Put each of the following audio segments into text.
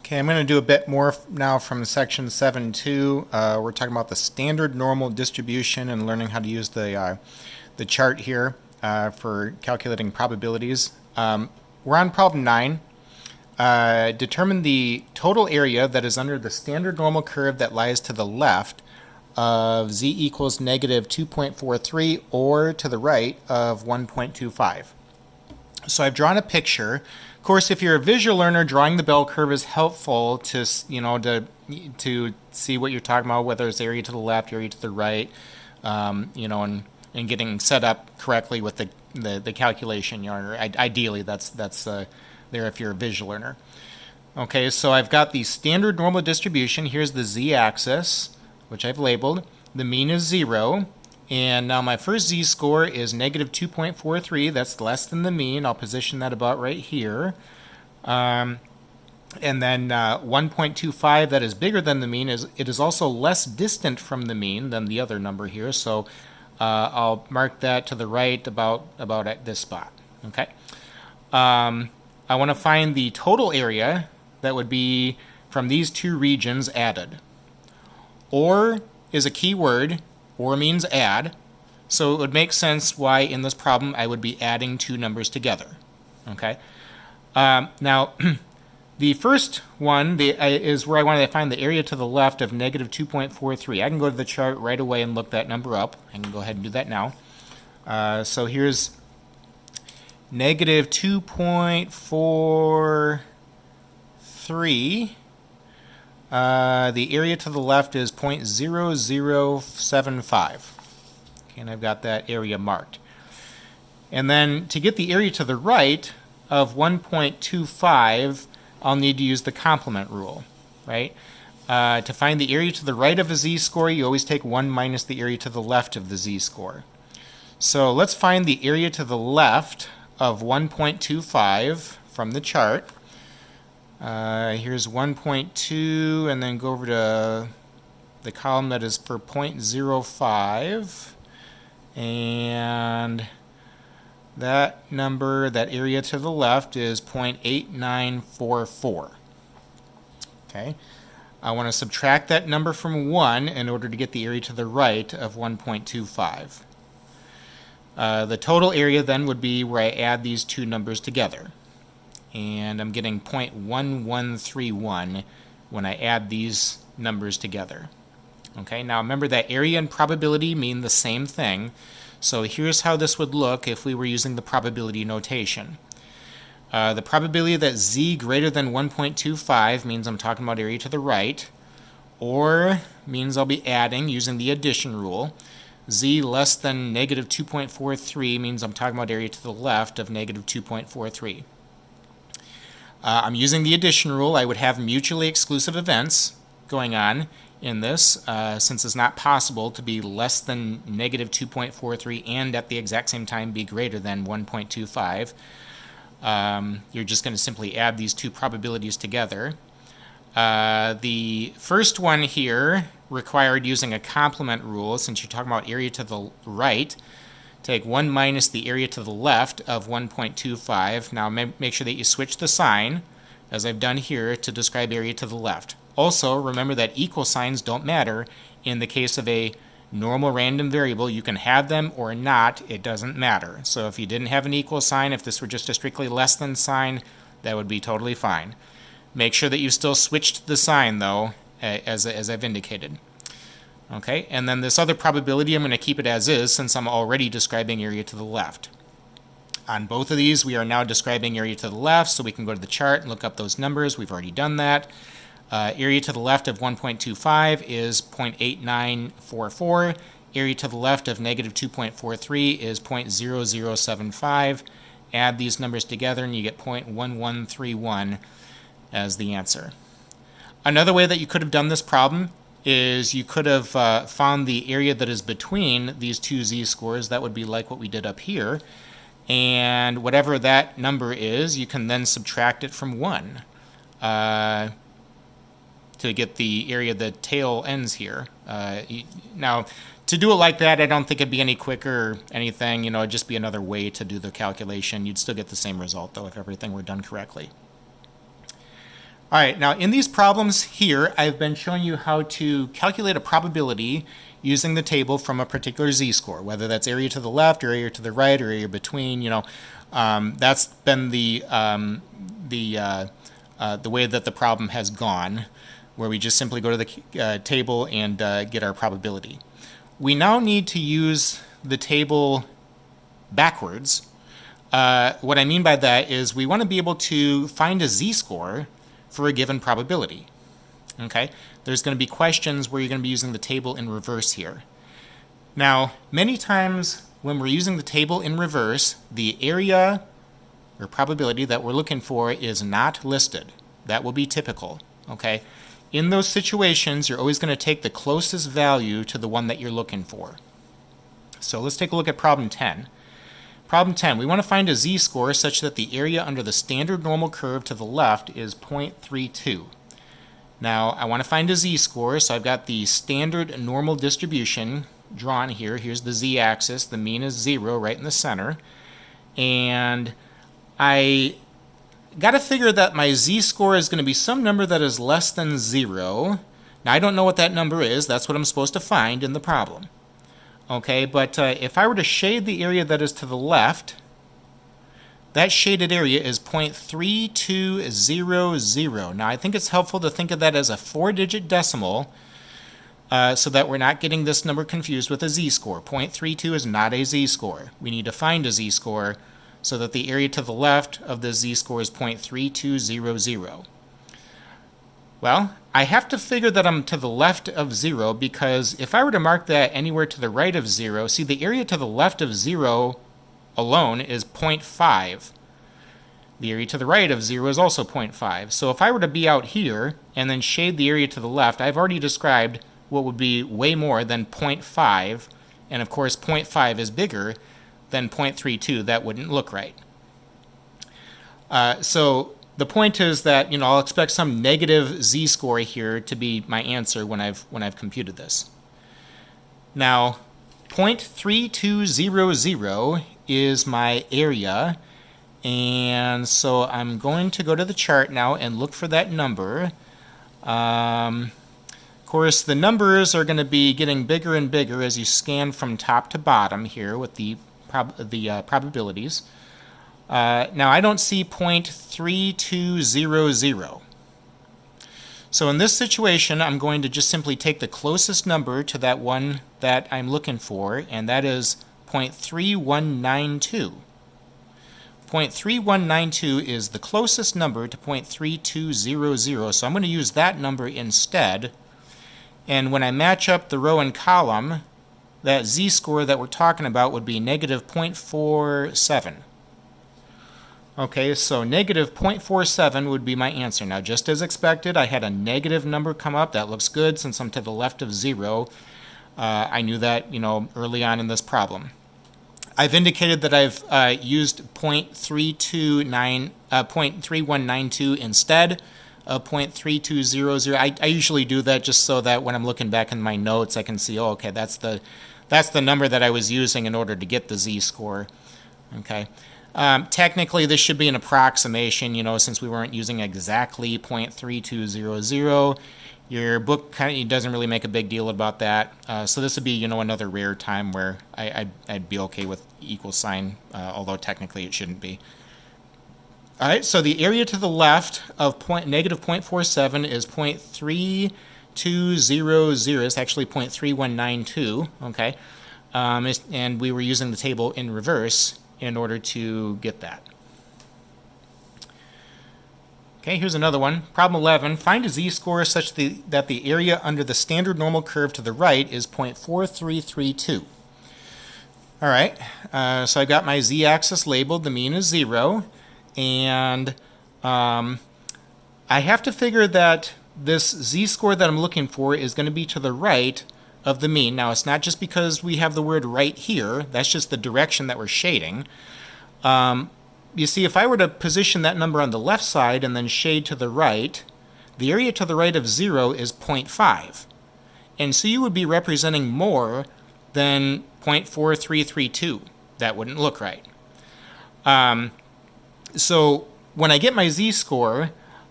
Okay, I'm going to do a bit more now from section 7.2. We're talking about the standard normal distribution and learning how to use the chart here for calculating probabilities. We're on problem 9. Determine the total area that is under the standard normal curve that lies to the left of z equals negative 2.43 or to the right of 1.25. So I've drawn a picture. Of course, if you're a visual learner, drawing the bell curve is helpful to see what you're talking about, whether it's area to the left, area to the right, and getting set up correctly with the calculation. Ideally, that's there if you're a visual learner. Okay, so I've got the standard normal distribution. Here's the z-axis, which I've labeled. The mean is 0. And now my first z-score is negative 2.43. That's less than the mean. I'll position that about right here. And then 1.25, that is bigger than the mean. It is also less distant from the mean than the other number here. So I'll mark that to the right about at this spot. Okay. I want to find the total area that would be from these two regions added. Or is a key word. Or means add, so it would make sense why in this problem I would be adding two numbers together. Okay. Now, the first one is where I want to find the area to the left of negative 2.43. I can go to the chart right away and look that number up. I can go ahead and do that now. So here's negative 2.43. The area to the left is 0.0075. Okay, and I've got that area marked. And then to get the area to the right of 1.25, I'll need to use the complement rule, right? To find the area to the right of a z-score, you always take 1 minus the area to the left of the z-score. So let's find the area to the left of 1.25 from the chart. Here's 1.2, and then go over to the column that is for 0.05, and that number, that area to the left, is 0.8944. Okay, I want to subtract that number from 1 in order to get the area to the right of 1.25. The total area then would be where I add these two numbers together. And I'm getting 0.1131 when I add these numbers together. Okay, now remember that area and probability mean the same thing. So here's how this would look if we were using the probability notation. The probability that z greater than 1.25 means I'm talking about area to the right, or means I'll be adding using the addition rule. Z less than negative 2.43 means I'm talking about area to the left of negative 2.43. I'm using the addition rule. I would have mutually exclusive events going on in this, since it's not possible to be less than negative 2.43 and at the exact same time be greater than 1.25. You're just going to simply add these two probabilities together. The first one here required using a complement rule, since you're talking about area to the right. Take 1 minus the area to the left of 1.25. Now make sure that you switch the sign, as I've done here, to describe area to the left. Also, remember that equal signs don't matter. In the case of a normal random variable, you can have them or not. It doesn't matter. So if you didn't have an equal sign, if this were just a strictly less than sign, that would be totally fine. Make sure that you still switched the sign, though, as I've indicated. Okay, and then this other probability, I'm going to keep it as is since I'm already describing area to the left. On both of these, we are now describing area to the left, so we can go to the chart and look up those numbers. We've already done that. Area to the left of 1.25 is 0.8944. Area to the left of negative 2.43 is 0.0075. Add these numbers together and you get 0.1131 as the answer. Another way that you could have done this problem is you could have found the area that is between these two z-scores. That would be like what we did up here. And whatever that number is, you can then subtract it from 1 to get the area the tail ends here. Now, to do it like that, I don't think it'd be any quicker or anything. It'd just be another way to do the calculation. You'd still get the same result, though, if everything were done correctly. All right, now in these problems here, I've been showing you how to calculate a probability using the table from a particular z-score, whether that's area to the left or area to the right or area between. That's been the way that the problem has gone, where we just simply go to the table and get our probability. We now need to use the table backwards. What I mean by that is we want to be able to find a z-score for a given probability. Okay, there's going to be questions where you're going to be using the table in reverse here. Now, many times when we're using the table in reverse, the area or probability that we're looking for is not listed. That will be typical. Okay, in those situations, you're always going to take the closest value to the one that you're looking for. So let's take a look at problem 10. Problem 10, we want to find a z-score such that the area under the standard normal curve to the left is 0.32. Now, I want to find a z-score, so I've got the standard normal distribution drawn here. Here's the z-axis. The mean is 0 right in the center. And I got to figure that my z-score is going to be some number that is less than 0. Now, I don't know what that number is. That's what I'm supposed to find in the problem. Okay, but if I were to shade the area that is to the left, that shaded area is 0.3200. Now, I think it's helpful to think of that as a 4-digit decimal so that we're not getting this number confused with a z-score. 0.32 is not a z-score. We need to find a z-score so that the area to the left of the z-score is 0.3200. Well, I have to figure that I'm to the left of 0 because if I were to mark that anywhere to the right of 0, see the area to the left of 0 alone is 0.5. The area to the right of 0 is also 0.5. So if I were to be out here and then shade the area to the left, I've already described what would be way more than 0.5. And of course 0.5 is bigger than 0.32. That wouldn't look right. So the point is that I'll expect some negative z-score here to be my answer when I've computed this. Now, 0.3200 is my area, and so I'm going to go to the chart now and look for that number. Of course, the numbers are going to be getting bigger and bigger as you scan from top to bottom here with the probabilities. Now, I don't see 0.3200. So in this situation, I'm going to just simply take the closest number to that one that I'm looking for, and that is 0.3192. 0.3192 is the closest number to 0.3200, so I'm going to use that number instead. And when I match up the row and column, that z-score that we're talking about would be negative 0.47. Okay, so negative 0.47 would be my answer. Now, just as expected, I had a negative number come up. That looks good since I'm to the left of 0. I knew that, early on in this problem. I've indicated that I've used 0.3192 instead of 0.3200. I usually do that just so that when I'm looking back in my notes, I can see, oh, okay, that's the number that I was using in order to get the z-score. Okay. Technically, this should be an approximation, since we weren't using exactly 0.3200. Your book kind of doesn't really make a big deal about that. So this would be, another rare time where I'd be okay with equal sign, although technically it shouldn't be. All right, so the area to the left of negative 0.47 is 0.3200. It's actually 0.3192, okay? And we were using the table in reverse in order to get that. Okay, here's another one. Problem 11. Find a z-score such that the area under the standard normal curve to the right is 0.4332. All right, so I got my z-axis labeled. The mean is 0. And I have to figure that this z-score that I'm looking for is going to be to the right of the mean. Now, it's not just because we have the word right here. That's just the direction that we're shading. You see, if I were to position that number on the left side and then shade to the right, the area to the right of 0 is 0.5. And so you would be representing more than 0.4332. That wouldn't look right. So when I get my z-score,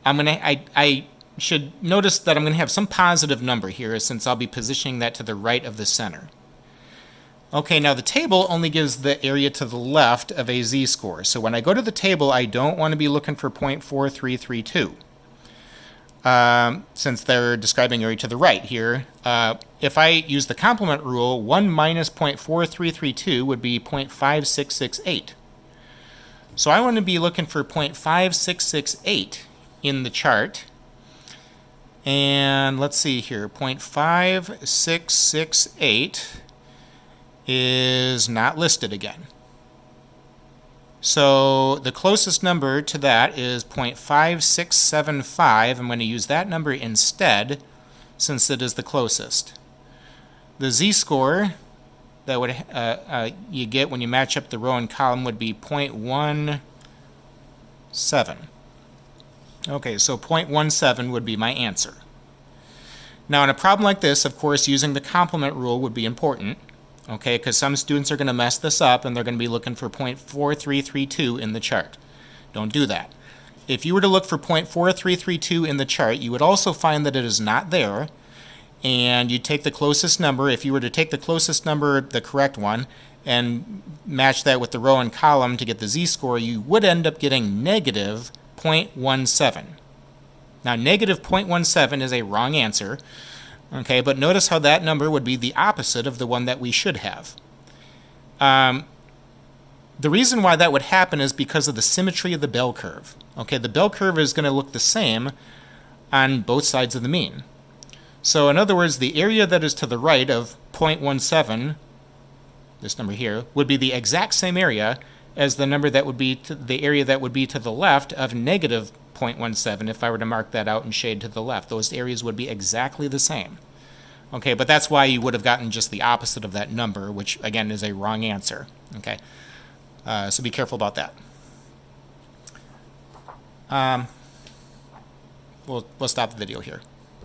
I should notice that I'm going to have some positive number here since I'll be positioning that to the right of the center. Okay, now the table only gives the area to the left of a z-score. So when I go to the table, I don't want to be looking for 0.4332. Since they're describing area to the right here. If I use the complement rule, 1 minus 0.4332 would be 0.5668. So I want to be looking for 0.5668 in the chart. And let's see here, 0.5668 is not listed again. So the closest number to that is 0.5675. I'm going to use that number instead since it is the closest. The z-score that would you get when you match up the row and column would be 0.17. Okay, so 0.17 would be my answer. Now in a problem like this, of course, using the complement rule would be important. Okay, because some students are going to mess this up and they're going to be looking for 0.4332 in the chart. Don't do that. If you were to look for 0.4332 in the chart, you would also find that it is not there, and you take the closest number. If you were to take the closest number, the correct one, and match that with the row and column to get the z-score, you would end up getting negative 0.17. Now, negative 0.17 is a wrong answer. Okay, but notice how that number would be the opposite of the one that we should have. The reason why that would happen is because of the symmetry of the bell curve. Okay, the bell curve is going to look the same on both sides of the mean. So in other words, the area that is to the right of 0.17, this number here, would be the exact same area as the number that would be to the area that would be to the left of negative 0.17 if I were to mark that out and shade to the left. Those areas would be exactly the same. Okay, but that's why you would have gotten just the opposite of that number, which again is a wrong answer. Okay, so be careful about that. We'll stop the video here.